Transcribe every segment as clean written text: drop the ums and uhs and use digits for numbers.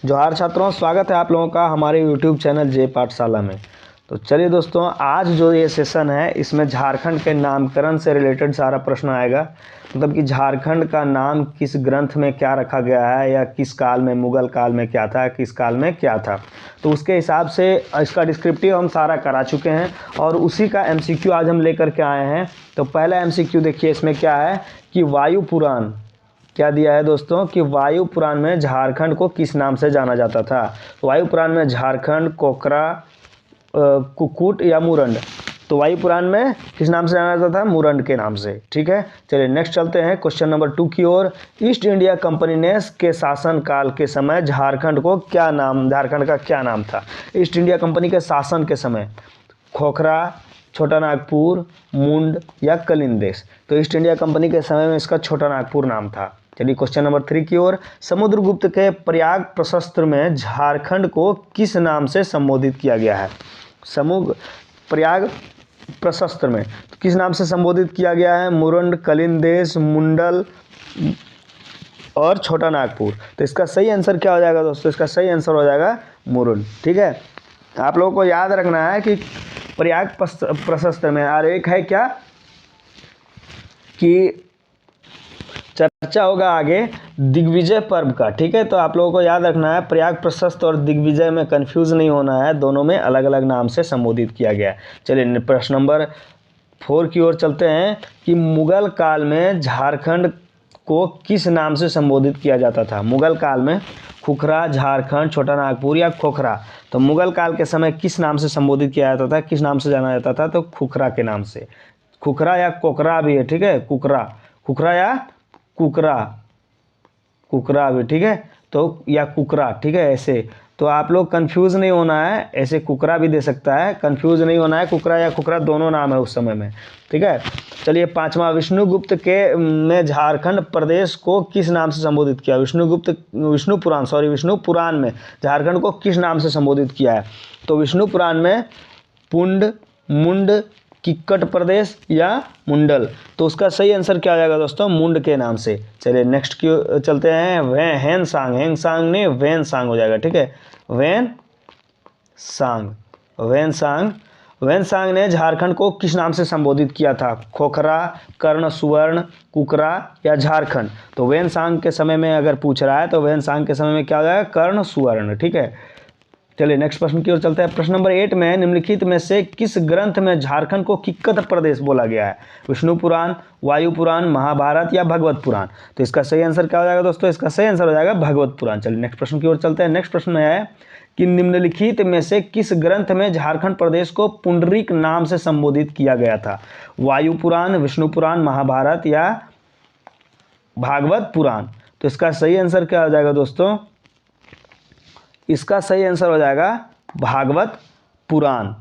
जोहार छात्रों, स्वागत है आप लोगों का हमारे YouTube चैनल जे पाठशाला में। तो चलिए दोस्तों, आज जो ये सेशन है इसमें झारखंड के नामकरण से रिलेटेड सारा प्रश्न आएगा। मतलब कि झारखंड का नाम किस ग्रंथ में क्या रखा गया है, या किस काल में, मुगल काल में क्या था, किस काल में क्या था, तो उसके हिसाब से इसका डिस्क्रिप्टिव हम सारा करा चुके हैं और उसी का MCQ आज हम लेकर के आए हैं। तो पहला MCQ देखिए, इसमें क्या है कि वायु पुराण क्या दिया है दोस्तों कि वायु पुराण में झारखंड को किस नाम से जाना जाता था। तो वायु पुराण में झारखंड, कोकरा, कुक्कुट या मुरंड, तो वायु पुराण में किस नाम से जाना जाता था? मुरंड के नाम से। ठीक है, चलिए नेक्स्ट चलते हैं क्वेश्चन नंबर 2 की ओर। ईस्ट इंडिया कंपनी ने के शासन काल के समय झारखंड का क्या नाम था? ईस्ट इंडिया कंपनी के शासन के समय खोखरा, छोटा नागपुर, मुंड या कलिंग देश। तो ईस्ट इंडिया कंपनी के समय में इसका छोटा नागपुर नाम था। चलिए क्वेश्चन नंबर 3 की ओर। समुद्रगुप्त के प्रयाग प्रशस्त्र में झारखंड को किस नाम से संबोधित किया गया है? प्रयाग प्रशस्त्र में तो किस नाम से संबोधित किया गया है? मुरंड, कलिंग देश, मुंडल और छोटा नागपुर। तो इसका सही आंसर क्या हो जाएगा दोस्तों? इसका सही आंसर हो जाएगा मुरंड। ठीक है, आप लोगों को याद रखना है कि प्रयाग प्रशस्त्र में और एक है क्या कि चर्चा होगा आगे दिग्विजय पर्व का। ठीक है, तो आप लोगों को याद रखना है प्रयाग प्रशस्त और दिग्विजय में कंफ्यूज नहीं होना है, दोनों में अलग अलग नाम से संबोधित किया गया है। चलिए प्रश्न नंबर 4 की ओर चलते हैं कि मुगल काल में झारखंड को किस नाम से संबोधित किया जाता था? मुगल काल में खुखरा, झारखंड, छोटा नागपुर या खोखरा। तो मुगल काल के समय किस नाम से संबोधित किया जाता था, किस नाम से जाना जाता था? तो खुखरा के नाम से। खुखरा या कोकरा भी है, ठीक है, खुखरा या कुकरा भी, ठीक है, तो या कुकरा, ठीक है, ऐसे। तो आप लोग कंफ्यूज नहीं होना है, ऐसे कुकरा भी दे सकता है, कंफ्यूज नहीं होना है, कुकरा या कुकरा दोनों नाम है उस समय में। ठीक है, चलिए 5वां, विष्णुगुप्त ने झारखंड प्रदेश को किस नाम से संबोधित किया? विष्णु पुराण में झारखंड को किस नाम से संबोधित किया है? तो विष्णु पुराण में पुंड, मुंड, किक्कट प्रदेश या मुंडल। तो उसका सही आंसर क्या हो जाएगा दोस्तों? मुंड के नाम से। चलिए नेक्स्ट की चलते हैं। हेंगसांग ने वैनसांग हो जाएगा। ठीक है, वैनसांग ने झारखंड को किस नाम से संबोधित किया था? खोखरा, कर्ण सुवर्ण, कुकरा या झारखंड। तो वैनसांग के समय में अगर पूछ रहा है तो वैनसांग के समय में क्या हो जाएगा? कर्ण सुवर्ण। ठीक है, चलिए नेक्स्ट प्रश्न की ओर चलते हैं। प्रश्न नंबर 8 में निम्नलिखित में से किस ग्रंथ में झारखंड को किक्कट प्रदेश बोला गया है? विष्णु पुराण, वायु पुराण, महाभारत या भगवत पुराण। तो इसका सही आंसर क्या हो जाएगा दोस्तों? इसका सही आंसर हो जाएगा भगवत पुराण। चलिए नेक्स्ट प्रश्न की ओर चलते हैं। नेक्स्ट प्रश्न में है कि निम्नलिखित में से किस ग्रंथ में झारखंड प्रदेश को पुंडरीक नाम से संबोधित किया गया था? वायु पुराण, विष्णु पुराण, महाभारत या भागवत पुराण। तो इसका सही आंसर क्या हो जाएगा दोस्तों? इसका सही आंसर हो जाएगा भागवत पुराण।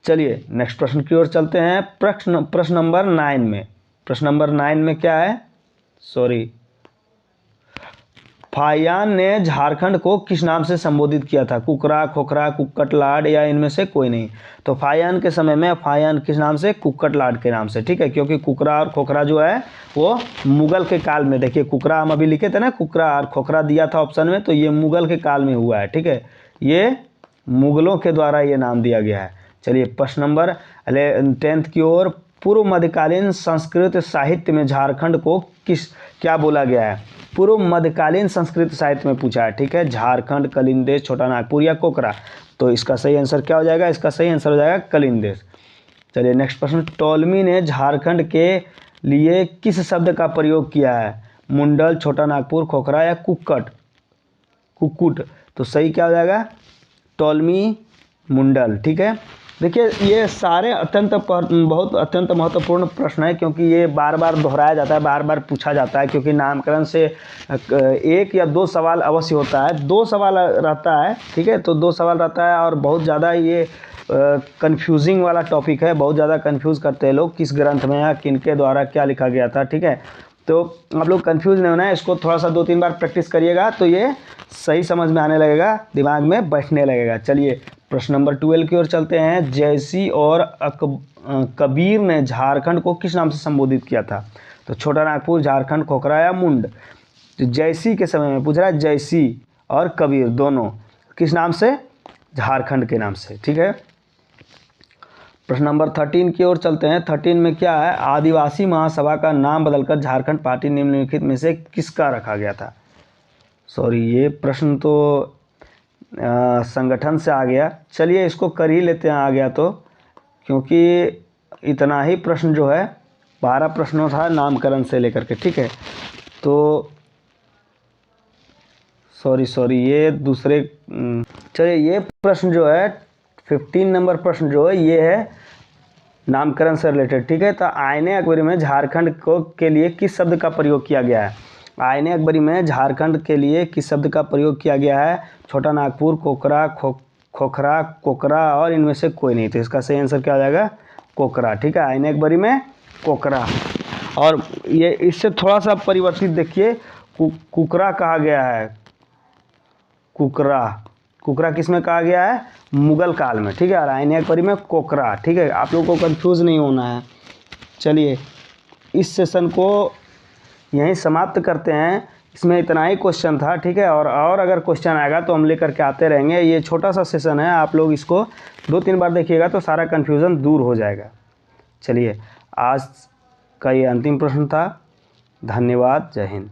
चलिए नेक्स्ट प्रश्न की ओर चलते हैं। प्रश्न नंबर 9 में, प्रश्न नंबर 9 में क्या है? फाहियान ने झारखंड को किस नाम से संबोधित किया था? कुकरा, खोखरा, कुक्कटलाड या इनमें से कोई नहीं। तो फाहियान के समय में फाहियान किस नाम से? कुक्कटलाड के नाम से। ठीक है, क्योंकि कुकरा और खोखरा जो है वो मुगल के काल में, देखिए कुकरा हम अभी लिखे थे ना, कुकरा और खोखरा दिया था ऑप्शन में, तो ये मुगल के काल में हुआ है। ठीक है, ये मुगलों के द्वारा ये नाम दिया गया है। चलिए प्रश्न नंबर 10 की ओर। पूर्व मध्यकालीन संस्कृत साहित्य में झारखंड को क्या बोला गया है? पूर्व मध्यकालीन संस्कृत साहित्य में पूछा है। ठीक है, झारखंड, कलिंग देश, छोटा नागपुर या कोकरा। तो इसका सही आंसर क्या हो जाएगा? इसका सही आंसर हो जाएगा कलिंग देश। चलिए नेक्स्ट प्रश्न। टॉलमी ने झारखंड के लिए किस शब्द का प्रयोग किया है? मुंडल, छोटा नागपुर, खोखरा या कुक्कुट। तो सही क्या हो जाएगा? टॉलमी, मुंडल। ठीक है, देखिए ये सारे बहुत अत्यंत महत्वपूर्ण प्रश्न है, क्योंकि ये बार बार दोहराया जाता है, बार बार पूछा जाता है, क्योंकि नामकरण से 1 या 2 सवाल अवश्य होता है, 2 सवाल रहता है। ठीक है, तो 2 सवाल रहता है और बहुत ज़्यादा ये कंफ्यूजिंग वाला टॉपिक है, बहुत ज़्यादा कंफ्यूज करते हैं लोग किस ग्रंथ में या किनके द्वारा क्या लिखा गया था। ठीक है, तो आप लोग कंफ्यूज नहीं होना है, इसको थोड़ा सा 2-3 बार प्रैक्टिस करिएगा तो ये सही समझ में आने लगेगा, दिमाग में बैठने लगेगा। चलिए प्रश्न नंबर 12 की ओर चलते हैं। जयसी और कबीर ने झारखंड को किस नाम से संबोधित किया था? तो छोटा नागपुर, झारखंड, खोखरा या मुंड। तो जयसी के समय में पूछ रहा है, जयसी और कबीर दोनों किस नाम से? झारखंड के नाम से। ठीक है, प्रश्न नंबर 13 की ओर चलते हैं। 13 में क्या है? आदिवासी महासभा का नाम बदलकर झारखंड पार्टी निम्नलिखित में से किसका रखा गया था? सॉरी, ये प्रश्न तो संगठन से आ गया। चलिए इसको कर ही लेते हैं, आ गया तो, क्योंकि इतना ही प्रश्न जो है 12 प्रश्नों था नामकरण से लेकर के। ठीक है, तो सॉरी ये दूसरे चलिए ये प्रश्न जो है 15 नंबर प्रश्न जो है ये है नामकरण से रिलेटेड। ठीक है, तो आईने अकबरी में झारखंड को के लिए किस शब्द का प्रयोग किया गया है? आईने अकबरी में झारखंड के लिए किस शब्द का प्रयोग किया गया है? छोटा नागपुर, कोकरा, खोखरा, कोकरा और इनमें से कोई नहीं। तो इसका सही आंसर क्या हो जाएगा? कोकरा। ठीक है, आईने अकबरी में कोकरा। और ये इससे थोड़ा सा परिवर्तित देखिए, कुकरा कहा गया है। कुकरा किस में कहा गया है? मुगल काल में। ठीक है, और आईने अकबरी में कोकरा। ठीक है, आप लोगों को कंफ्यूज नहीं होना है। चलिए इस सेशन को यहीं समाप्त करते हैं। इसमें इतना ही क्वेश्चन था। ठीक है, और अगर क्वेश्चन आएगा तो हम लेकर के आते रहेंगे। ये छोटा सा सेशन है, आप लोग इसको 2-3 बार देखिएगा तो सारा कन्फ्यूज़न दूर हो जाएगा। चलिए आज का ये अंतिम प्रश्न था। धन्यवाद। जय हिंद।